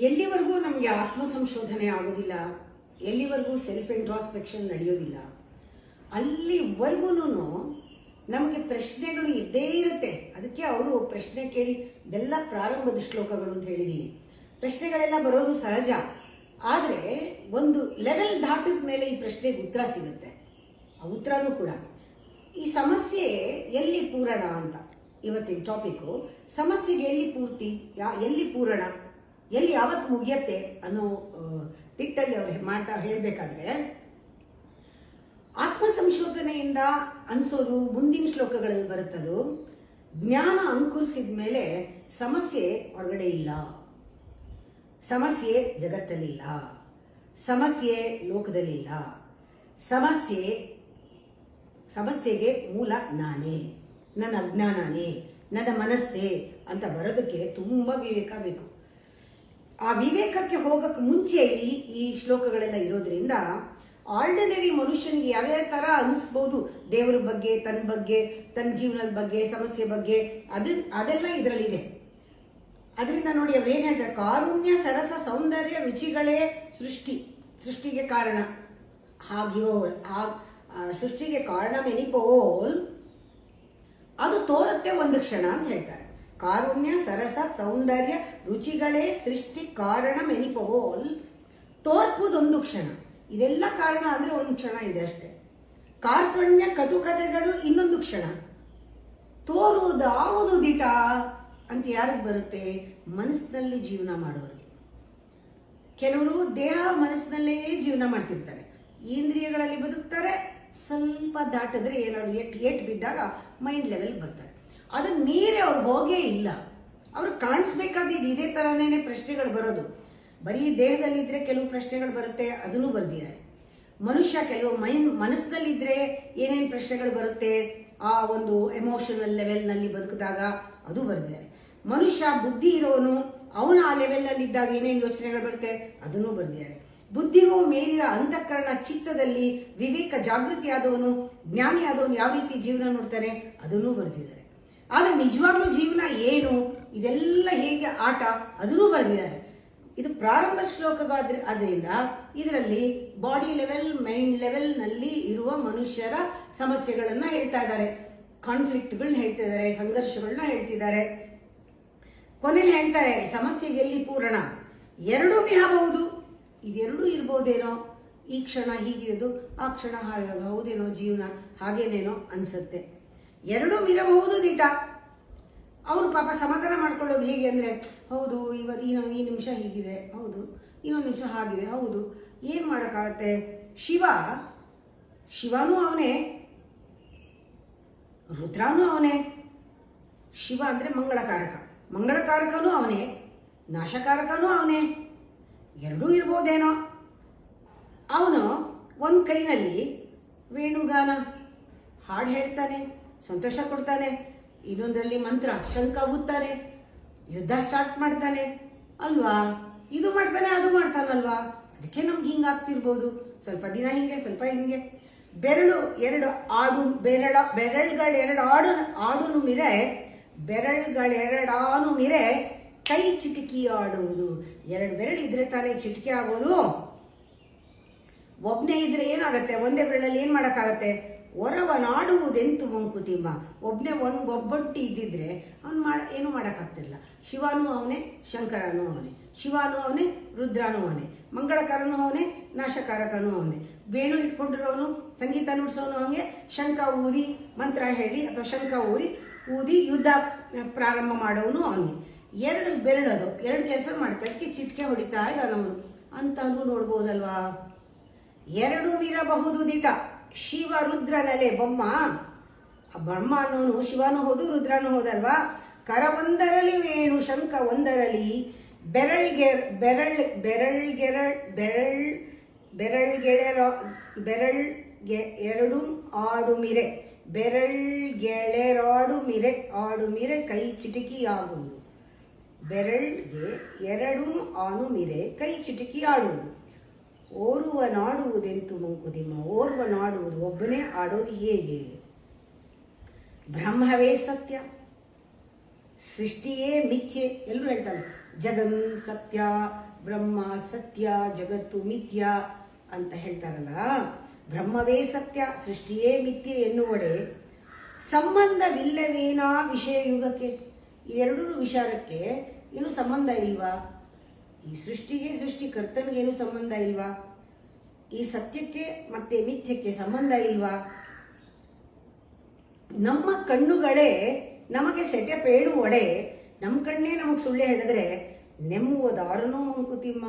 ಎಲ್ಲಿವರೆಗೂ ನಮಗೆ ಆತ್ಮ ಸಂಶೋಧನೆ ಆಗೋದಿಲ್ಲ, ಎಲ್ಲಿವರೆಗೂ ಸೆಲ್ಫ್ ಇಂಟ್ರಾಸ್ಪೆಕ್ಷನ್ ನಡೆಯೋದಿಲ್ಲ, ಅಲ್ಲಿವರೆಗೂ ನಮಗೆ ಪ್ರಶ್ನೆಗಳು ಇದ್ದೇ ಇರುತ್ತೆ. ಅದಕ್ಕೆ ಅವರು ಪ್ರಶ್ನೆ ಕೇಳಿ ಇದೆಲ್ಲ ಪ್ರಾರಂಭದ ಶ್ಲೋಕಗಳು ಅಂತ ಹೇಳಿದ್ದೀನಿ. ಪ್ರಶ್ನೆಗಳೆಲ್ಲ ಬರೋದು ಸಹಜ, ಆದರೆ ಒಂದು ಲೆವೆಲ್ ದಾಟಿದ ಮೇಲೆ ಈ ಪ್ರಶ್ನೆಗೆ ಉತ್ತರ ಸಿಗುತ್ತೆ. ಆ ಉತ್ತರನೂ ಕೂಡ ಈ ಸಮಸ್ಯೆ ಎಲ್ಲಿ ಪೂರಣ ಅಂತ ಇವತ್ತಿನ ಟಾಪಿಕ್ಕು. ಸಮಸ್ಯೆಗೆ ಎಲ್ಲಿ ಪೂರ್ತಿ, ಎಲ್ಲಿ ಪೂರಣ, ಎಲ್ಲಿ ಯಾವತ್ತು ಮುಗಿಯತ್ತೆ ಅನ್ನೋ ದಿಟ್ಟಲ್ಲಿ ಅವ್ರು ಹೇಳಬೇಕಾದ್ರೆ ಆತ್ಮ ಸಂಶೋಧನೆಯಿಂದ ಅನ್ಸೋದು ಮುಂದಿನ ಶ್ಲೋಕಗಳಲ್ಲಿ ಬರುತ್ತದು. ಜ್ಞಾನ ಅಂಕುರಿಸಿದ ಮೇಲೆ ಸಮಸ್ಯೆ ಹೊರಗಡೆ ಇಲ್ಲ, ಸಮಸ್ಯೆ ಜಗತ್ತಲ್ಲಿಲ್ಲ, ಸಮಸ್ಯೆ ಲೋಕದಲ್ಲಿಲ್ಲ, ಸಮಸ್ಯೆಗೆ ಮೂಲ ನಾನೇ, ನನ್ನ ಅಜ್ಞಾನನೇ, ನನ್ನ ಮನಸ್ಸೇ ಅಂತ ಬರೋದಕ್ಕೆ ತುಂಬಾ ವಿವೇಕ ಬೇಕು. ಆ ವಿವೇಕಕ್ಕೆ ಹೋಗಕ್ಕೆ ಮುಂಚೆ ಈ ಶ್ಲೋಕಗಳೆಲ್ಲ ಇರೋದ್ರಿಂದ ಆರ್ಡಿನರಿ ಮನುಷ್ಯನಿಗೆ ಯಾವ್ಯಾವ ತರ ಅನಿಸ್ಬೋದು ದೇವರ ಬಗ್ಗೆ, ತನ್ನ ಜೀವನದ ಬಗ್ಗೆ, ಸಮಸ್ಯೆ ಬಗ್ಗೆ, ಅದೆಲ್ಲ ಇದರಲ್ಲಿದೆ. ಅದರಿಂದ ನೋಡಿ ಅವ್ರು ಏನ್ ಹೇಳ್ತಾರೆ, ಕಾರುಣ್ಯ ಸರಸ ಸೌಂದರ್ಯ ರುಚಿಗಳೇ ಸೃಷ್ಟಿಗೆ ಕಾರಣ. ಸೃಷ್ಟಿಗೆ ಕಾರಣವೆನಿಪೋಲ್ ಅದು ತೋರುತ್ತೆ ಒಂದು ಕ್ಷಣ ಅಂತ ಹೇಳ್ತಾರೆ. ಕಾರುಣ್ಯ ಸರಸ ಸೌಂದರ್ಯ ರುಚಿಗಳೇ ಸೃಷ್ಟಿ ಕಾರಣವೆನಿಪೋಲ್ ತೋರ್ಪುದೊಂದು ಕ್ಷಣ. ಇದೆಲ್ಲ ಕಾರಣ ಅಂದ್ರೆ ಒಂದು ಕ್ಷಣ ಇದೆ ಅಷ್ಟೇ. ಕಾರ್ಪಣ್ಯ ಕಟುಕತೆಗಳು ಇನ್ನೊಂದು ಕ್ಷಣ. ತೋರುವುದಾವುದು ದಿಟ ಅಂತ ಯಾರಿಗೆ ಬರುತ್ತೆ? ಮನಸ್ಸಿನಲ್ಲಿ ಜೀವನ ಮಾಡೋರಿಗೆ. ಕೆಲವರು ದೇಹ ಮನಸ್ಸಿನಲ್ಲೇ ಜೀವನ ಮಾಡ್ತಿರ್ತಾರೆ, ಇಂದ್ರಿಯಗಳಲ್ಲಿ ಬದುಕ್ತಾರೆ. ಸ್ವಲ್ಪ ದಾಟಿದ್ರೆ ಏನಾದ್ರು ಏಟ್ ಬಿದ್ದಾಗ ಮೈಂಡ್ ಲೆವೆಲ್ ಬರ್ತಾರೆ. ಅದನ್ನ ಮೀರಿ ಅವ್ರು ಹೋಗೇ ಇಲ್ಲ. ಅವ್ರು ಕಾಣಿಸ್ಬೇಕಾದಿದ್ದು ಇದೇ ತರನೇನೆ ಪ್ರಶ್ನೆಗಳು ಬರೋದು. ಬರೀ ದೇಹದಲ್ಲಿದ್ರೆ ಕೆಲವು ಪ್ರಶ್ನೆಗಳು ಬರುತ್ತೆ, ಅದನ್ನು ಬರೆದಿದ್ದಾರೆ. ಮನುಷ್ಯ ಕೆಲವು ಮನಸ್ಸಿನಲ್ಲಿದ್ರೆ ಏನೇನು ಪ್ರಶ್ನೆಗಳು ಬರುತ್ತೆ, ಆ ಒಂದು ಎಮೋಷನಲ್ ಲೆವೆಲ್ನಲ್ಲಿ ಬದುಕಿದಾಗ ಅದು ಬರೆದಿದ್ದಾರೆ. ಮನುಷ್ಯ ಬುದ್ಧಿ ಇರೋನು, ಅವನ ಆ ಲೆವೆಲ್ನಲ್ಲಿ ಇದ್ದಾಗ ಏನೇನು ಯೋಚನೆಗಳು ಬರುತ್ತೆ ಅದನ್ನು ಬರೆದಿದ್ದಾರೆ. ಬುದ್ಧಿಗೂ ಮೀರಿದ ಅಂತಃಕರಣ ಚಿತ್ತದಲ್ಲಿ ವಿವೇಕ ಜಾಗೃತಿ ಆದವನು, ಜ್ಞಾನಿ ಆದವನು ಯಾವ ರೀತಿ ಜೀವನ ನೋಡ್ತಾನೆ ಅದನ್ನು ಬರೆದಿದ್ದಾರೆ. ಆದ್ರೆ ನಿಜವಾಗ್ಲೂ ಜೀವನ ಏನು, ಇದೆಲ್ಲ ಹೇಗೆ ಆಟ, ಅದನ್ನೂ ಬರೆದಿದ್ದಾರೆ. ಇದು ಪ್ರಾರಂಭ ಶ್ಲೋಕವಾದ್ರಿಂದ ಇದರಲ್ಲಿ ಬಾಡಿ ಲೆವೆಲ್, ಮೈಂಡ್ ಲೆವೆಲ್ ನಲ್ಲಿ ಇರುವ ಮನುಷ್ಯರ ಸಮಸ್ಯೆಗಳನ್ನ ಹೇಳ್ತಾ ಇದ್ದಾರೆ, ಕಾನ್ಫ್ಲಿಕ್ಟ್ಗಳನ್ನ ಹೇಳ್ತಾ ಇದ್ದಾರೆ, ಸಂಘರ್ಷಗಳನ್ನ ಹೇಳ್ತಿದ್ದಾರೆ. ಕೊನೆಯಲ್ಲಿ ಹೇಳ್ತಾರೆ ಸಮಸ್ಯೆಗೆ ಎಲ್ಲಿ ಪೂರಣ, ಎರಡೂ ಮಿಹಬಹುದು. ಇದೆರಡೂ ಇರ್ಬೋದೇನೋ, ಈ ಕ್ಷಣ ಹೀಗಿರೋದು, ಆ ಕ್ಷಣ ಹಾಗಿರೋದು, ಹೌದೇನೋ ಜೀವನ ಹಾಗೇನೇನೋ ಅನ್ಸುತ್ತೆ. ಎರಡೂ ಮಿರಬಹುದು ದಿಟ. ಅವರು ಪಾಪ ಸಮಾಧಾನ ಮಾಡ್ಕೊಳ್ಳೋದು ಹೇಗೆ ಅಂದ್ರೆ, ಹೌದು ಈ ನಿಮಿಷ ಹೀಗಿದೆ, ಹೌದು ಇನ್ನೊಂದು ನಿಮಿಷ ಹಾಗಿದೆ, ಹೌದು ಏನ್ ಮಾಡಕ್ಕಾಗತ್ತೆ. ಶಿವನೂ ಅವನೇ, ರುದ್ರನೂ ಅವನೇ. ಶಿವ ಅಂದ್ರೆ ಮಂಗಳಕಾರಕನೂ ಅವನೇ, ನಾಶಕಾರಕನೂ ಅವನೇ. ಎರಡೂ ಇರ್ಬೋದೇನೋ. ಅವನು ಒಂದು ಕೈನಲ್ಲಿ ವೇಣುಗಾನ ಹಾಡು ಹೇಳ್ತಾನೆ, ಸಂತೋಷ ಕೊಡ್ತಾನೆ, ಇನ್ನೊಂದರಲ್ಲಿ ಮಂತ್ರ ಶಂಕ ಊದ್ತಾನೆ, ಯುದ್ಧ ಸ್ಟಾರ್ಟ್ ಮಾಡ್ತಾನೆ ಅಲ್ವಾ. ಇದು ಮಾಡ್ತಾನೆ, ಅದು ಮಾಡ್ತಾನಲ್ವಾ. ಅದಕ್ಕೆ ನಮ್ಗೆ ಹಿಂಗಾಗ್ತಿರ್ಬೋದು. ಸ್ವಲ್ಪ ದಿನ ಹಿಂಗೆ, ಸ್ವಲ್ಪ ಹಿಂಗೆ. ಬೆರಳುಗಳೆರಡಾನು ಮಿರೆ ಕೈ ಚಿಟಿಕಿ ಆಡುವುದು. ಎರಡು ಬೆರಳು ಇದ್ರೆ ತಾನೇ ಚಿಟಿಕೆ ಆಗೋದು. ಒಬ್ನೇ ಇದ್ರೆ ಏನಾಗತ್ತೆ, ಒಂದೇ ಬೆರಳಲ್ಲಿ ಏನ್ ಮಾಡಕ್ಕಾಗತ್ತೆ. ಒರವನಾಡುವುದೆಂತು ಮಂಕುತಿಮ್ಮ. ಒಬ್ಬೊಟ್ಟಿ ಇದ್ದಿದ್ರೆ ಏನು ಮಾಡಕ್ಕಾಗ್ತಿರ್ಲಿಲ್ಲ. ಶಿವನೂ ಅವನೇ, ಶಂಕರನೂ ಅವನೇ. ಶಿವನೂ ಅವನೇ, ರುದ್ರನೂ ಅವನೇ. ಮಂಗಳಕಾರನೂ ಅವನೇ, ನಾಶಕಾರಕನೂ ಅವನೇ. ವೇಣು ಇಟ್ಕೊಂಡಿರೋನು, ಸಂಗೀತ ನುಡಿಸೋನು ಅವನಿಗೆ, ಶಂಕ ಊದಿ ಮಂತ್ರ ಹೇಳಿ ಅಥವಾ ಶಂಕ ಊದಿ ಯುದ್ಧ ಪ್ರಾರಂಭ ಮಾಡೋನು ಅವನಿಗೆ. ಎರಡು ಬೆರಳದು, ಎರಡು ಕೆಲಸ ಮಾಡ್ತಾರೆ, ಚಿಟಿಕೆ ಹೊಡಿತಾ ಇದ್ದಾನವನು ಅಂತಾನು ನೋಡ್ಬೋದಲ್ವಾ. ಎರಡು ಇರಬಹುದು ದಿಟ. ಶಿವ ರುದ್ರನಲೆ ಬೊಮ್ಮ. ಬ್ರಹ್ಮ ಅನ್ನೋನು ಶಿವನೂ ಹೌದು, ರುದ್ರನೂ ಹೌದಲ್ವಾ. ಕರ ಒಂದರಲ್ಲಿ ವೇಣು, ಶಂಕ ಒಂದರಲ್ಲಿ, ಎರಡು ಆಡುಮಿರೆ, ಆಡುಮಿರೆ ಕೈ ಚಿಟಿಕಿ ಆಗುವುದು. ಬೆರಳ್ಗೆ ಎರಡು ಆನುಮಿರೆ ಕೈ ಚಿಟಿಕಿ ಆಡುವುದು. ಓರ್ವನಾಡುವುದೆಂತು ಮಂಕುತಿಮ್ಮ. ಓರ್ವನಾಡುವುದು, ಒಬ್ಬನೇ ಆಡೋದು ಹೇಗೆ. ಬ್ರಹ್ಮವೇ ಸತ್ಯ, ಸೃಷ್ಟಿಯೇ ಮಿಥ್ಯೆ. ಎಲ್ಲರೂ ಹೇಳ್ತಾರೆ ಜಗನ್ ಸತ್ಯ, ಬ್ರಹ್ಮ ಸತ್ಯ, ಜಗತ್ತು ಮಿಥ್ಯ ಅಂತ ಹೇಳ್ತಾರಲ್ಲ. ಬ್ರಹ್ಮವೇ ಸತ್ಯ, ಸೃಷ್ಟಿಯೇ ಮಿಥ್ಯೆ ಎನ್ನುವಡೆ ಸಂಬಂಧವಿಲ್ಲವೇನಾ ವಿಷಯ ಯುಗಕ್ಕೆ. ಇದೆರಡೂ ವಿಚಾರಕ್ಕೆ ಏನು ಸಂಬಂಧ ಇಲ್ವಾ? ಈ ಸೃಷ್ಟಿಗೆ ಸೃಷ್ಟಿಕರ್ತನಿಗೇನು ಸಂಬಂಧ ಇಲ್ವಾ? ಈ ಸತ್ಯಕ್ಕೆ ಮತ್ತೆ ಮಿಥ್ಯಕ್ಕೆ ಸಂಬಂಧ ಇಲ್ವಾ? ನಮ್ಮ ಕಣ್ಣುಗಳೇ ನಮಗೆ ಸೆಟಪ್ ಹೇಳುವಡೆ, ನಮ್ಮ ಕಣ್ಣೇ ನಮಗೆ ಸುಳ್ಳು ಹೇಳಿದ್ರೆ ನೆಮ್ಮುವುದಾರನೋ ಮಂಕುತಿಮ್ಮ.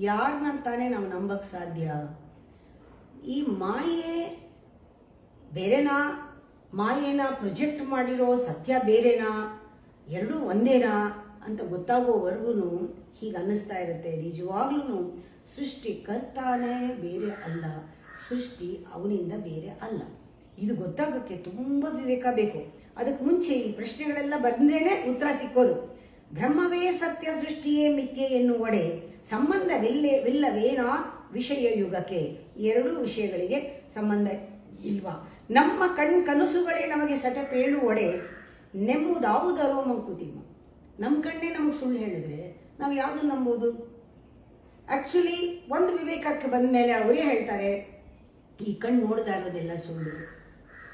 ಯಾರನ್ನಂತಾನೆ ನಾವು ನಂಬಕ್ ಸಾಧ್ಯ? ಈ ಮಾಯೆ ಬೇರೆನಾ, ಮಾಯೆನ ಪ್ರೊಜೆಕ್ಟ್ ಮಾಡಿರೋ ಸತ್ಯ ಬೇರೆನಾ, ಎರಡೂ ಒಂದೇನಾ ಅಂತ ಗೊತ್ತಾಗೋವರೆಗೂ ಹೀಗೆ ಅನ್ನಿಸ್ತಾ ಇರುತ್ತೆ. ನಿಜವಾಗ್ಲೂ ಸೃಷ್ಟಿಕರ್ತಾನೇ ಬೇರೆ ಅಲ್ಲ, ಸೃಷ್ಟಿ ಅವನಿಂದ ಬೇರೆ ಅಲ್ಲ. ಇದು ಗೊತ್ತಾಗೋಕ್ಕೆ ತುಂಬ ವಿವೇಕ ಬೇಕು. ಅದಕ್ಕೆ ಮುಂಚೆ ಈ ಪ್ರಶ್ನೆಗಳೆಲ್ಲ ಬಂದ್ರೇನೆ ಉತ್ತರ ಸಿಕ್ಕೋದು. ಬ್ರಹ್ಮವೇ ಸತ್ಯ, ಸೃಷ್ಟಿಯೇ ಮಿಥ್ಯೆ ಎನ್ನುವಡೆ ಸಂಬಂಧವಿಲ್ಲವೇನಾ ವಿಷಯ ಯುಗಕ್ಕೆ. ಎರಡೂ ವಿಷಯಗಳಿಗೆ ಸಂಬಂಧ ಇಲ್ವಾ? ನಮ್ಮ ಕನಸುಗಳೇ ನಮಗೆ ಸೆಟಪ್ ಹೇಳುವಡೆ ನೆಮ್ಮುದಾವುದರೋ ಮಂಕುತಿಮ್ಮ. ನಮ್ಮ ಕಣ್ಣೇ ನಮಗೆ ಸುಳ್ಳು ಹೇಳಿದ್ರೆ ನಾವು ಯಾವುದು ನಂಬೋದು? ಆಕ್ಚುಲಿ ಒಂದು ವಿವೇಕಕ್ಕೆ ಬಂದ ಮೇಲೆ ಅವರೇ ಹೇಳ್ತಾರೆ, ಈ ಕಣ್ಣು ನೋಡ್ತಾ ಇರೋದೆಲ್ಲ ಸುಳ್ಳು,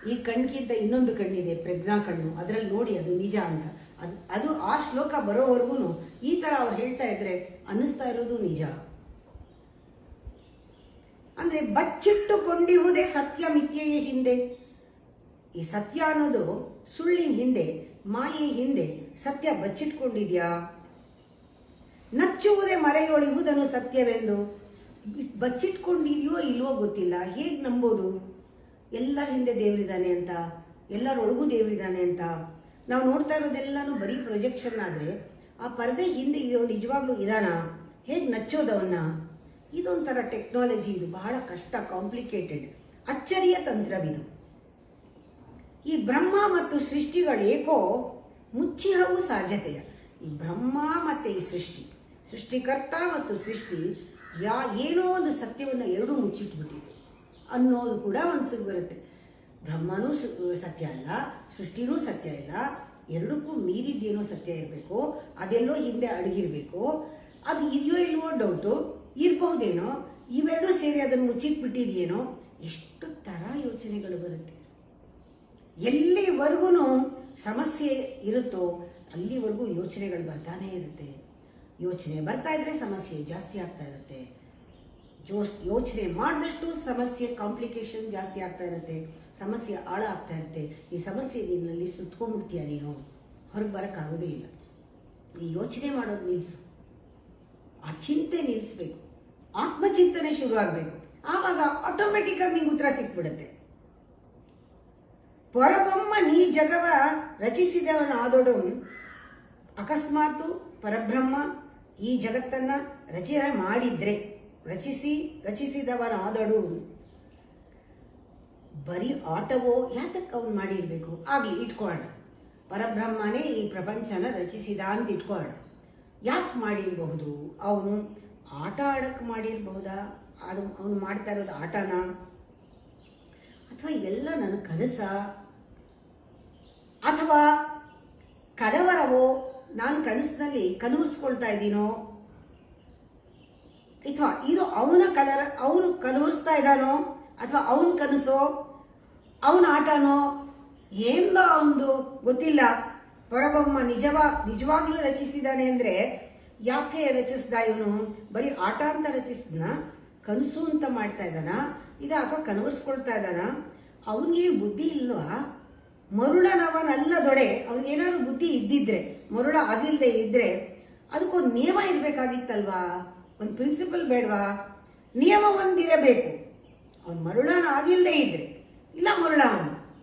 ಈ ಕಣ್ಣಿಗಿಂತ ಇನ್ನೊಂದು ಕಣ್ಣಿದೆ ಪ್ರಜ್ಞಾ ಕಣ್ಣು, ಅದರಲ್ಲಿ ನೋಡಿ ಅದು ನಿಜ ಅಂತ. ಅದು ಆ ಶ್ಲೋಕ ಬರೋವರೆಗೂ ಈ ತರ ಅವ್ರು ಹೇಳ್ತಾ ಇದ್ರೆ ಅನ್ನಿಸ್ತಾ ಇರೋದು ನಿಜ. ಅಂದ್ರೆ ಬಚ್ಚಿಟ್ಟುಕೊಂಡಿರುವುದೇ ಸತ್ಯ ಮಿಥ್ಯೆಯ ಹಿಂದೆ. ಈ ಸತ್ಯ ಅನ್ನೋದು ಸುಳ್ಳಿನ ಹಿಂದೆ, ಮಾಯೆ ಹಿಂದೆ ಸತ್ಯ ಬಚ್ಚಿಟ್ಕೊಂಡಿದ್ಯಾ? ನಚ್ಚುವುದೇ ಮರೆಯೊಳಿಯುವುದನ್ನು ಸತ್ಯವೆಂದು ಬಚ್ಚಿಟ್ಕೊಂಡಿದೆಯೋ ಇಲ್ವೋ ಗೊತ್ತಿಲ್ಲ. ಹೇಗೆ ನಂಬೋದು? ಎಲ್ಲರ ಹಿಂದೆ ದೇವರಿದ್ದಾನೆ ಅಂತ, ಎಲ್ಲರೊಳಗೂ ದೇವರಿದ್ದಾನೆ ಅಂತ. ನಾವು ನೋಡ್ತಾ ಇರೋದೆಲ್ಲನೂ ಬರೀ ಪ್ರೊಜೆಕ್ಷನ್ ಆದರೆ ಆ ಪರದೆ ಹಿಂದೆ ಇದೋ ನಿಜವಾಗ್ಲೂ ಇದಾನ? ಹೇಗೆ ನಚ್ಚೋದವನ್ನ? ಇದೊಂಥರ ಟೆಕ್ನಾಲಜಿ. ಇದು ಬಹಳ ಕಷ್ಟ, ಕಾಂಪ್ಲಿಕೇಟೆಡ್, ಅಚ್ಚರಿಯ ತಂತ್ರವಿದು. ಈ ಬ್ರಹ್ಮ ಮತ್ತು ಸೃಷ್ಟಿಗಳು ಏಕೋ ಮುಚ್ಚಿಹವು ಸಾಧ್ಯತೆಯ. ಈ ಬ್ರಹ್ಮ ಮತ್ತೆ ಈ ಸೃಷ್ಟಿಕರ್ತ ಮತ್ತು ಸೃಷ್ಟಿ ಏನೋ ಒಂದು ಸತ್ಯವನ್ನು ಎರಡೂ ಮುಚ್ಚಿಟ್ಬಿಟ್ಟಿದೆ ಅನ್ನೋದು ಕೂಡ ಮನಸ್ಸಿಗೆ ಬರುತ್ತೆ. ಬ್ರಹ್ಮನೂ ಸತ್ಯ ಅಲ್ಲ, ಸೃಷ್ಟಿನೂ ಸತ್ಯ ಇಲ್ಲ, ಎರಡಕ್ಕೂ ಮೀರಿದ್ದೇನೋ ಸತ್ಯ ಇರಬೇಕು. ಅದೆಲ್ಲೋ ಹಿಂದೆ ಅಡಗಿರ್ಬೇಕು. ಅದು ಇದೆಯೋ ಇಲ್ವೋ ಡೌಟು, ಇರಬಹುದೇನೋ. ಇವೆರಡೂ ಸೇರಿ ಅದನ್ನು ಮುಚ್ಚಿಟ್ಬಿಟ್ಟಿದೆಯೇನೋ. ಎಷ್ಟು ಥರ ಯೋಚನೆಗಳು ಬರುತ್ತೆ. ಎಲ್ಲಿವರೆಗೂ ಸಮಸ್ಯೆ ಇರುತ್ತೋ ಅಲ್ಲಿವರೆಗೂ ಯೋಚನೆಗಳು ಬರ್ತಾನೆ ಇರುತ್ತೆ. ಯೋಚನೆ ಬರ್ತಾ ಇದ್ರೆ ಸಮಸ್ಯೆ ಜಾಸ್ತಿ ಆಗ್ತಾ ಇರುತ್ತೆ. ಯೋಚನೆ ಮಾಡಿದಷ್ಟು ಸಮಸ್ಯೆ ಕಾಂಪ್ಲಿಕೇಶನ್ ಜಾಸ್ತಿ ಆಗ್ತಾ ಇರುತ್ತೆ. ಸಮಸ್ಯೆ ಆಳ ಆಗ್ತಾ ಇರುತ್ತೆ. ಈ ಸಮಸ್ಯೆ ನಿನ್ನಲ್ಲಿ ಸುತ್ಕೊಂಡ್ಬಿಡ್ತೀಯ, ನೀನು ಹೊರಗೆ ಬರೋಕ್ಕಾಗೋದೇ ಇಲ್ಲ. ಈ ಯೋಚನೆ ಮಾಡೋದು ನಿಲ್ಲಿಸು, ಆ ಚಿಂತೆ ನಿಲ್ಲಿಸ್ಬೇಕು, ಆತ್ಮಚಿಂತನೆ ಶುರು ಆಗಬೇಕು. ಆವಾಗ ಆಟೋಮೆಟಿಕ್ ಆಗಿ ನಿಂಗೆ ಉತ್ತರ ಸಿಕ್ಬಿಡುತ್ತೆ. ಪರಬ್ರಹ್ಮ ನೀ ಜಗವ ರಚಿಸಿದವನಾದೊಡು, ಅಕಸ್ಮಾತು ಪರಬ್ರಹ್ಮ ಈ ಜಗತ್ತನ್ನ ರಚನೆ ಮಾಡಿದ್ರೆ, ರಚಿಸಿದವನಾದೊಡು ಬರೀ ಆಟವೋ ಯಾತಕ್ಕೆ ಅವನು ಮಾಡಿರ್ಬೇಕು? ಆಗ್ಲಿ ಇಟ್ಕೊಳ್ಳೋಣ, ಪರಬ್ರಹ್ಮನೇ ಈ ಪ್ರಪಂಚನ ರಚಿಸಿದ ಅಂತ ಇಟ್ಕೊಳ್ಳೋಣ. ಯಾಕೆ ಮಾಡಿರಬಹುದು? ಅವನು ಆಟ ಆಡಕ್ಕೆ ಮಾಡಿರಬಹುದಾ? ಅವನು ಮಾಡ್ತಾ ಇರೋದು ಆಟನ? ಅಥವಾ ಇದೆಲ್ಲ ನನ್ನ ಕನಸ? ಅಥವಾ ಕಲವರವೋ? ನಾನು ಕನಸಿನಲ್ಲಿ ಕನವರಿಸ್ಕೊಳ್ತಾ ಇದ್ದೀನೋ? ಅಥವಾ ಇದು ಅವನು ಕನವರಿಸ್ತಾ ಇದ್ದಾನೋ? ಅಥವಾ ಅವನ ಕನಸೋ, ಅವನ ಆಟನೋ? ಏನೋ ಅವನದು ಗೊತ್ತಿಲ್ಲ. ಪರಬ್ರಹ್ಮ ನಿಜವಾಗ್ಲೂ ರಚಿಸಿದಾನೆ ಅಂದ್ರೆ ಯಾಕೆ ರಚಿಸ್ದ ಇವನು? ಬರೀ ಆಟ ಅಂತ ರಚಿಸಿದ್ನ, ಕನಸು ಅಂತ ಮಾಡ್ತಾ ಇದ್ದಾನ ಅಥವಾ ಕನವರಿಸ್ಕೊಳ್ತಾ ಇದ್ದಾನ? ಅವನಿಗೇನು ಬುದ್ಧಿ ಇಲ್ವಾ? ಮರುಳನವನಲ್ಲದೊಡೆ ಅವನಿಗೇನಾದ್ರು ಬುದ್ಧಿ ಇದ್ದಿದ್ರೆ, ಮರುಳ ಆಗಿಲ್ಲದೆ ಇದ್ರೆ ಅದಕ್ಕೊಂದು ನಿಯಮ ಇರಬೇಕಾಗಿತ್ತಲ್ವಾ? ಒಂದು ಪ್ರಿನ್ಸಿಪಲ್ ಬೇಡವಾ? ನಿಯಮ ಒಂದಿರಬೇಕು. ಅವನು ಮರುಳನ ಆಗಿಲ್ಲದೆ ಇದ್ರೆ, ಇಲ್ಲ ಮರುಳ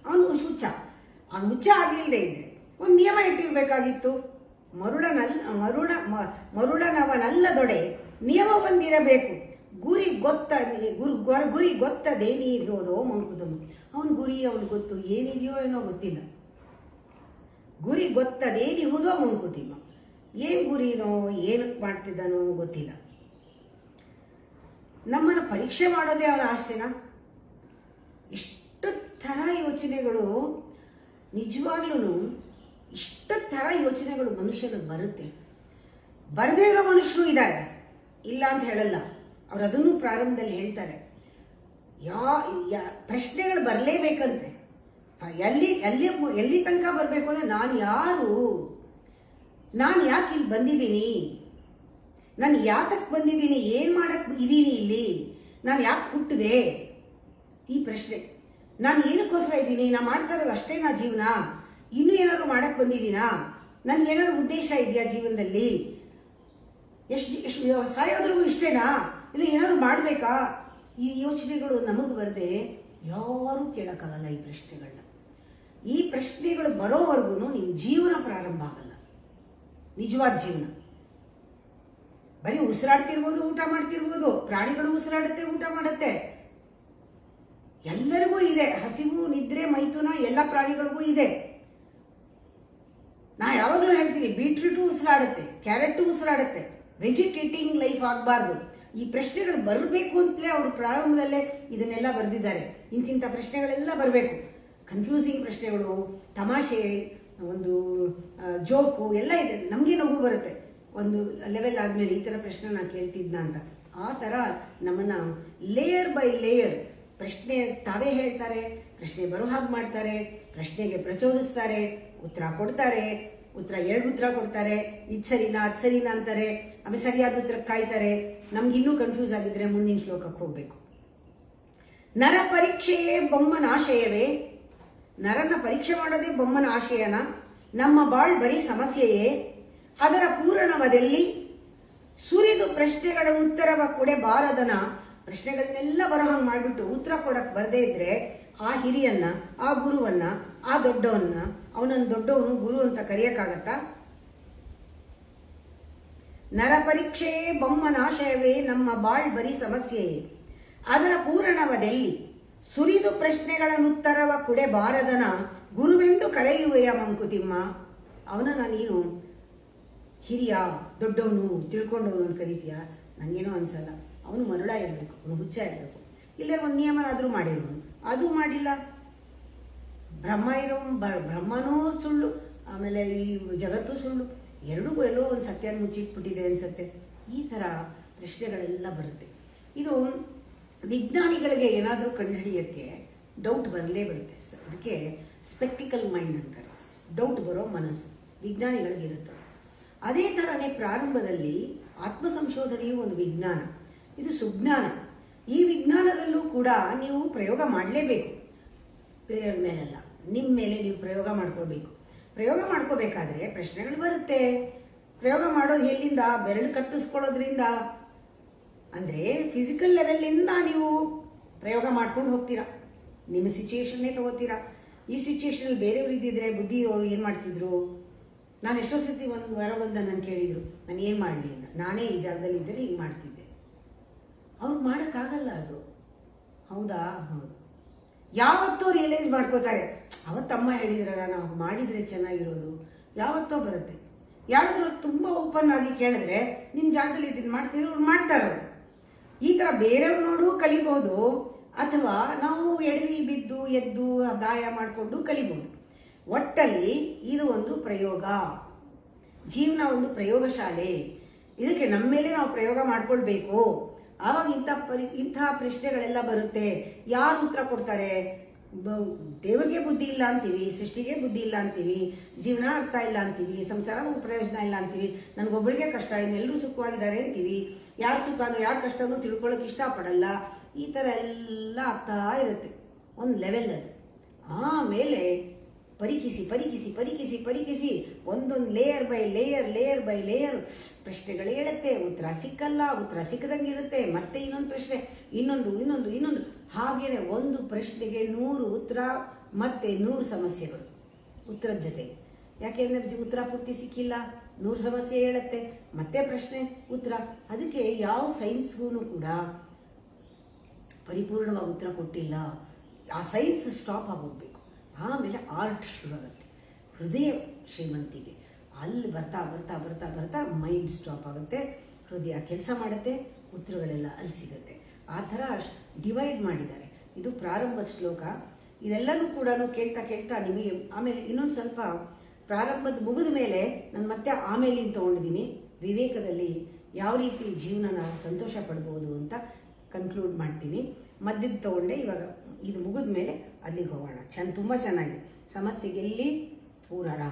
ಅವನು ಹುಚ್ಚ ಆಗಿಲ್ಲದೆ ಇದ್ರೆ ಒಂದು ನಿಯಮ ಇಟ್ಟಿರ್ಬೇಕಾಗಿತ್ತು. ಮರುಳನವನಲ್ಲದೊಡೆ ನಿಯಮ ಒಂದಿರಬೇಕು. ಗುರಿ ಗೊತ್ತದೇನಿರೋದೋ ಮಂಕುತಿಮ್ಮ. ಅವನ ಗುರಿ ಅವನು ಗೊತ್ತು, ಏನಿದೆಯೋ ಏನೋ ಗೊತ್ತಿಲ್ಲ. ಗುರಿ ಗೊತ್ತದೇನಿಹುದೋ ಮಂಕುತಿಮ್ಮ. ಏನು ಗುರಿನೋ, ಏನಕ್ಕೆ ಮಾಡ್ತಿದ್ದಾನೋ ಗೊತ್ತಿಲ್ಲ. ನಮ್ಮನ್ನು ಪರೀಕ್ಷೆ ಮಾಡೋದೇ ಅವನ ಆಸೆನಾ? ಎಷ್ಟು ಥರ ಯೋಚನೆಗಳು. ನಿಜವಾಗ್ಲೂ ಇಷ್ಟು ಥರ ಯೋಚನೆಗಳು ಮನುಷ್ಯನಿಗೆ ಬರುತ್ತೆ. ಬರದೇ ಇರೋ ಮನುಷ್ಯರು ಇದ್ದಾರೆ, ಇಲ್ಲ ಅಂತ ಹೇಳಲ್ಲ. ಅವ್ರು ಅದನ್ನು ಪ್ರಾರಂಭದಲ್ಲಿ ಹೇಳ್ತಾರೆ. ಪ್ರಶ್ನೆಗಳು ಬರಲೇಬೇಕಂತೆ. ಎಲ್ಲಿ ಎಲ್ಲಿ ಎಲ್ಲಿ ತನಕ ಬರಬೇಕು ಅಂದರೆ, ನಾನು ಯಾರು, ನಾನು ಯಾಕೆ ಇಲ್ಲಿ ಬಂದಿದ್ದೀನಿ, ನಾನು ಯಾತಕ್ಕೆ ಬಂದಿದ್ದೀನಿ, ಏನು ಮಾಡಕ್ಕೆ ಇದ್ದೀನಿ ಇಲ್ಲಿ, ನಾನು ಯಾಕೆ ಹುಟ್ಟಿದೆ, ಈ ಪ್ರಶ್ನೆ. ನಾನು ಏನಕ್ಕೋಸ್ಕರ ಇದ್ದೀನಿ, ನಾನು ಮಾಡ್ತಾ ಇರೋದು ಅಷ್ಟೇ ನಾ ಜೀವನ, ಇನ್ನೂ ಏನಾದ್ರು ಮಾಡಕ್ಕೆ ಬಂದಿದ್ದೀನಾ, ನನಗೇನಾದ್ರು ಉದ್ದೇಶ ಇದೆಯಾ ಜೀವನದಲ್ಲಿ, ಎಷ್ಟು ಸಾಯೋದ್ರಿಗೂ ಇಷ್ಟೇನಾ, ಇಲ್ಲ ಏನಾದ್ರು ಮಾಡಬೇಕಾ, ಈ ಯೋಚನೆಗಳು ನಮಗೆ ಬರದೆ ಯಾರೂ ಕೇಳೋಕ್ಕಾಗಲ್ಲ ಈ ಪ್ರಶ್ನೆಗಳನ್ನ. ಈ ಪ್ರಶ್ನೆಗಳು ಬರೋವರೆಗೂ ನಿಮ್ಮ ಜೀವನ ಪ್ರಾರಂಭ ಆಗಲ್ಲ, ನಿಜವಾದ ಜೀವನ. ಬರೀ ಉಸಿರಾಡ್ತಿರ್ಬೋದು, ಊಟ ಮಾಡ್ತಿರ್ಬೋದು, ಪ್ರಾಣಿಗಳು ಉಸಿರಾಡುತ್ತೆ, ಊಟ ಮಾಡುತ್ತೆ, ಎಲ್ಲರಿಗೂ ಇದೆ ಹಸಿವು, ನಿದ್ರೆ, ಮೈಥುನ, ಎಲ್ಲ ಪ್ರಾಣಿಗಳಿಗೂ ಇದೆ. ನಾ ಯಾವಾಗಲೂ ಹೇಳ್ತೀನಿ, ಬೀಟ್ರೂಟು ಉಸಿರಾಡುತ್ತೆ, ಕ್ಯಾರೆಟ್ ಉಸಿರಾಡುತ್ತೆ. ವೆಜಿಟೇಟಿಂಗ್ ಲೈಫ್ ಆಗಬಾರ್ದು. ಈ ಪ್ರಶ್ನೆಗಳು ಬರಬೇಕು ಅಂತಲೇ ಅವರು ಪ್ರಾರಂಭದಲ್ಲೇ ಇದನ್ನೆಲ್ಲ ಬರೆದಿದ್ದಾರೆ. ಇಂತಿಂಥ ಪ್ರಶ್ನೆಗಳೆಲ್ಲ ಬರಬೇಕು. ಕನ್ಫ್ಯೂಸಿಂಗ್ ಪ್ರಶ್ನೆಗಳು, ತಮಾಷೆ, ಒಂದು ಜೋಕು ಎಲ್ಲ ಇದೆ. ನಮಗೆ ನಗು ಬರುತ್ತೆ ಒಂದು ಲೆವೆಲ್ ಆದಮೇಲೆ, ಈ ಥರ ಪ್ರಶ್ನೆ ನಾನು ಕೇಳ್ತಿದ್ನ ಅಂತ. ಆ ಥರ ನಮ್ಮನ್ನು ಲೇಯರ್ ಬೈ ಲೇಯರ್ ಪ್ರಶ್ನೆ ತಾವೇ ಹೇಳ್ತಾರೆ, ಪ್ರಶ್ನೆ ಬರೋ ಹಾಗೆ ಮಾಡ್ತಾರೆ, ಪ್ರಶ್ನೆಗೆ ಪ್ರಚೋದಿಸ್ತಾರೆ, ಉತ್ತರ ಕೊಡ್ತಾರೆ, ಎರಡು ಉತ್ತರ ಕೊಡ್ತಾರೆ, ಇದು ಸರಿನಾ ಅದು ಸರಿನಾ ಅಂತಾರೆ, ಆಮೇಲೆ ಸರಿಯಾದ ಉತ್ತರ ಕಾಯ್ತಾರೆ. ನಮ್ಗಿನ್ನೂ ಕನ್ಫ್ಯೂಸ್ ಆಗಿದ್ರೆ ಮುಂದಿನ ಶ್ಲೋಕಕ್ಕೆ ಹೋಗ್ಬೇಕು. ನರ ಪರೀಕ್ಷೆಯೇ ಬೊಮ್ಮನ ಆಶಯವೇ, ನರನ ಪರೀಕ್ಷೆ ಮಾಡೋದೇ ಬೊಮ್ಮನ ಆಶಯನ, ನಮ್ಮ ಬಾಳ್ ಬರೀ ಸಮಸ್ಯೆಯೇ, ಅದರ ಪೂರಣವದಲ್ಲಿ ಸುರಿದು ಪ್ರಶ್ನೆಗಳ ಉತ್ತರವ ಕೊಡೆ ಬಾರದನ. ಪ್ರಶ್ನೆಗಳನ್ನೆಲ್ಲ ಬರೋ ಹಂಗೆ ಮಾಡಿಬಿಟ್ಟು ಉತ್ತರ ಕೊಡಕ್ಕೆ ಬರದೇ ಇದ್ರೆ ಆ ಹಿರಿಯನ್ನ, ಆ ಗುರುವನ್ನ, ಆ ದೊಡ್ಡವನ್ನ, ಅವನನ್ನು ದೊಡ್ಡವನು ಗುರು ಅಂತ ಕರೆಯಕ್ಕಾಗತ್ತಾ? ನರ ಪರೀಕ್ಷೆಯೇ ಬೊಮ್ಮನಾಶಯವೇ, ನಮ್ಮ ಬಾಳ್ ಬರೀ ಸಮಸ್ಯೆಯೇ, ಅದರ ಪೂರಣವದಲ್ಲಿ ಸುರಿದು ಪ್ರಶ್ನೆಗಳನ್ನುತ್ತರವ ಕುಡೆ ಬಾರದನ. ಗುರುವೆಂದು ಕರೆಯುವೆಯ ಮಂಕುತಿಮ್ಮ. ಅವನನ್ನ ನೀನು ಹಿರಿಯ, ದೊಡ್ಡವನು, ತಿಳ್ಕೊಂಡವನು ಕರೀತೀಯ? ನನಗೇನೋ ಅನ್ಸಲ್ಲ. ಅವನು ಮರುಳ ಇರಬೇಕು, ಅವನು ಹುಚ್ಚ ಇರಬೇಕು, ಇಲ್ಲೇ ಒಂದು ನಿಯಮನಾದರೂ ಮಾಡಿರೋನು, ಅದು ಮಾಡಿಲ್ಲ. ಬ್ರಹ್ಮನೂ ಸುಳ್ಳು, ಆಮೇಲೆ ಈ ಜಗತ್ತು ಸುಳ್ಳು, ಎರಡೂ ಎಲ್ಲೋ ಒಂದು ಸತ್ಯ ಮುಚ್ಚಿಟ್ಬಿಟ್ಟಿದೆ ಅನ್ಸುತ್ತೆ. ಈ ಥರ ಪ್ರಶ್ನೆಗಳೆಲ್ಲ ಬರುತ್ತೆ. ಇದು ವಿಜ್ಞಾನಿಗಳಿಗೆ ಏನಾದರೂ ಕಂಡುಹಿಡಿಯೋಕ್ಕೆ ಡೌಟ್ ಬರಲೇ ಬರುತ್ತೆ. ಅದಕ್ಕೆ ಸ್ಪೆಕ್ಟಿಕಲ್ ಮೈಂಡ್ ಅಂತಾರೆ. ಡೌಟ್ ಬರೋ ಮನಸ್ಸು ವಿಜ್ಞಾನಿಗಳಿಗಿರುತ್ತೆ. ಅದೇ ಥರನೇ ಪ್ರಾರಂಭದಲ್ಲಿ ಆತ್ಮ ಸಂಶೋಧನೆಯು ಒಂದು ವಿಜ್ಞಾನ, ಇದು ಸುಜ್ಞಾನ. ಈ ವಿಜ್ಞಾನದಲ್ಲೂ ಕೂಡ ನೀವು ಪ್ರಯೋಗ ಮಾಡಲೇಬೇಕು. ಬೇರೆಯವ್ರ ಮೇಲೆಲ್ಲ, ನಿಮ್ಮ ಮೇಲೆ ನೀವು ಪ್ರಯೋಗ ಮಾಡ್ಕೋಬೇಕು. ಪ್ರಯೋಗ ಮಾಡ್ಕೋಬೇಕಾದ್ರೆ ಪ್ರಶ್ನೆಗಳು ಬರುತ್ತೆ. ಪ್ರಯೋಗ ಮಾಡೋದು ಎಲ್ಲಿಂದ? ಬೆರಳು ಕಟ್ಟಿಸ್ಕೊಳ್ಳೋದ್ರಿಂದ. ಅಂದರೆ ಫಿಸಿಕಲ್ ಲೆವೆಲ್ಲಿಂದ ನೀವು ಪ್ರಯೋಗ ಮಾಡ್ಕೊಂಡು ಹೋಗ್ತೀರಾ, ನಿಮ್ಮ ಸಿಚುಯೇಷನ್ನೇ ತಗೋತೀರಾ. ಈ ಸಿಚುಯೇಷನಲ್ಲಿ ಬೇರೆಯವ್ರು ಇದ್ದಿದ್ರೆ ಬುದ್ಧಿಯವರು ಏನು ಮಾಡ್ತಿದ್ರು? ನಾನು ಎಷ್ಟೋ ಸತಿ ಒಂದು ವಾರ ಬಂದ ನಾನು ಕೇಳಿದರು, ನಾನು ಏನು ಮಾಡಲಿ ಅಂತ. ನಾನೇ ಈ ಜಾಗದಲ್ಲಿ ಇದ್ದರೆ ಹಿಂಗೆ ಮಾಡ್ತಿದ್ದೆ. ಅವ್ರು ಮಾಡೋಕ್ಕಾಗಲ್ಲ ಅದು. ಹೌದಾ? ಹೌದು. ಯಾವತ್ತೋ ರಿಯಲೈಸ್ ಮಾಡ್ಕೋತಾರೆ, ಅವತ್ತಮ್ಮ ಹೇಳಿದ್ರಲ್ಲ ನಾವು ಮಾಡಿದರೆ ಚೆನ್ನಾಗಿರೋದು, ಯಾವತ್ತೋ ಬರುತ್ತೆ. ಯಾರಾದರೂ ತುಂಬ ಓಪನ್ ಆಗಿ ಕೇಳಿದ್ರೆ ನಿಮ್ಮ ಜಾಗದಲ್ಲಿ ಇದನ್ನು ಮಾಡ್ತಿದ್ರು, ಅವ್ರು ಮಾಡ್ತಾರವ್ರು. ಈ ಥರ ಬೇರೆಯವ್ರು ನೋಡು ಕಲಿಬೋದು, ಅಥವಾ ನಾವು ಎಡವಿ ಬಿದ್ದು ಎದ್ದು ಗಾಯ ಮಾಡಿಕೊಂಡು ಕಲಿಬೋದು. ಒಟ್ಟಲ್ಲಿ ಇದು ಒಂದು ಪ್ರಯೋಗ, ಜೀವನ ಒಂದು ಪ್ರಯೋಗಶಾಲೆ. ಇದಕ್ಕೆ ನಮ್ಮ ಮೇಲೆ ನಾವು ಪ್ರಯೋಗ ಮಾಡ್ಕೊಳ್ಬೇಕು. ಆವಾಗ ಇಂಥ ಪ್ರಶ್ನೆಗಳೆಲ್ಲ ಬರುತ್ತೆ. ಯಾರು ಉತ್ತರ ಕೊಡ್ತಾರೆ? ದೇವರಿಗೆ ಬುದ್ಧಿ ಇಲ್ಲ ಅಂತೀವಿ, ಸೃಷ್ಟಿಗೆ ಬುದ್ಧಿ ಇಲ್ಲ ಅಂತೀವಿ, ಜೀವನ ಅರ್ಥ ಇಲ್ಲ ಅಂತೀವಿ, ಸಂಸಾರ ಪ್ರಯೋಜನ ಇಲ್ಲ ಅಂತೀವಿ, ನನಗೊಬ್ಬರಿಗೆ ಕಷ್ಟ, ಇನ್ನೆಲ್ಲರೂ ಸುಖವಾಗಿದ್ದಾರೆ ಅಂತೀವಿ. ಯಾರು ಸುಖನೋ ಯಾರು ಕಷ್ಟನೋ ತಿಳ್ಕೊಳ್ಳೋಕೆ ಇಷ್ಟಪಡಲ್ಲ. ಈ ಥರ ಎಲ್ಲ ಆಗ್ತಾ ಇರುತ್ತೆ ಒಂದು ಲೆವೆಲ್ ಅದು. ಆಮೇಲೆ ಪರೀಕ್ಷಿಸಿ ಪರೀಕ್ಷಿಸಿ ಪರೀಕ್ಷಿಸಿ ಪರೀಕ್ಷಿಸಿ ಒಂದೊಂದು ಲೇಯರ್ ಬೈ ಲೇಯರ್ ಪ್ರಶ್ನೆಗಳು ಹೇಳುತ್ತೆ. ಉತ್ತರ ಸಿಕ್ಕಲ್ಲ, ಉತ್ತರ ಸಿಕ್ಕದಂಗೆ ಇರುತ್ತೆ. ಮತ್ತೆ ಇನ್ನೊಂದು ಪ್ರಶ್ನೆ, ಇನ್ನೊಂದು ಹಾಗೇನೆ ಒಂದು ಪ್ರಶ್ನೆಗೆ 100 ಉತ್ತರ, ಮತ್ತೆ 100 ಸಮಸ್ಯೆಗಳು ಉತ್ತರದ ಜೊತೆಗೆ. ಯಾಕೆಂದ್ರೆ ಉತ್ತರ ಪೂರ್ತಿ ಸಿಕ್ಕಿಲ್ಲ, 100 ಸಮಸ್ಯೆ ಹೇಳುತ್ತೆ, ಮತ್ತೆ ಪ್ರಶ್ನೆ ಉತ್ತರ. ಅದಕ್ಕೆ ಯಾವ ಸೈನ್ಸ್ಗೂ ಕೂಡ ಪರಿಪೂರ್ಣವಾಗಿ ಉತ್ತರ ಕೊಟ್ಟಿಲ್ಲ. ಆ ಸೈನ್ಸ್ ಸ್ಟಾಪ್ ಆಗೋಗ್ಬೇಕು. ಆಮೇಲೆ ಆರ್ಟ್ ಶುರುವಾಗುತ್ತೆ, ಹೃದಯ ಶ್ರೀಮಂತಿಗೆ. ಅಲ್ಲಿ ಬರ್ತಾ ಬರ್ತಾ ಬರ್ತಾ ಬರ್ತಾ ಮೈಂಡ್ ಸ್ಟಾಪ್ ಆಗುತ್ತೆ, ಹೃದಯ ಕೆಲಸ ಮಾಡುತ್ತೆ, ಉತ್ತರಗಳೆಲ್ಲ ಅಲ್ಲಿ ಸಿಗುತ್ತೆ. ಆ ಥರ ಡಿವೈಡ್ ಮಾಡಿದ್ದಾರೆ. ಇದು ಪ್ರಾರಂಭ ಶ್ಲೋಕ. ಇದೆಲ್ಲನೂ ಕೂಡ ಕೇಳ್ತಾ ಕೇಳ್ತಾ ನಿಮಗೆ ಆಮೇಲೆ ಇನ್ನೊಂದು ಸ್ವಲ್ಪ ಪ್ರಾರಂಭದ ಮುಗಿದ ಮೇಲೆ ನಾನು ಮತ್ತೆ ಆಮೇಲಿಂದ ತೊಗೊಂಡಿದ್ದೀನಿ. ವಿವೇಕದಲ್ಲಿ ಯಾವ ರೀತಿ ಜೀವನನ ಸಂತೋಷ ಪಡ್ಬೋದು ಅಂತ ಕನ್ಕ್ಲೂಡ್ ಮಾಡ್ತೀನಿ. ಮಧ್ಯದ ತೊಗೊಂಡೆ. ಇವಾಗ ಇದು ಮುಗಿದ ಮೇಲೆ ಅಲ್ಲಿಗೆ ಹೋಗೋಣ. ತುಂಬ ಚೆನ್ನಾಗಿದೆ. ಸಮಸ್ಯೆಗೆಲ್ಲಿ ಪೂರಣ.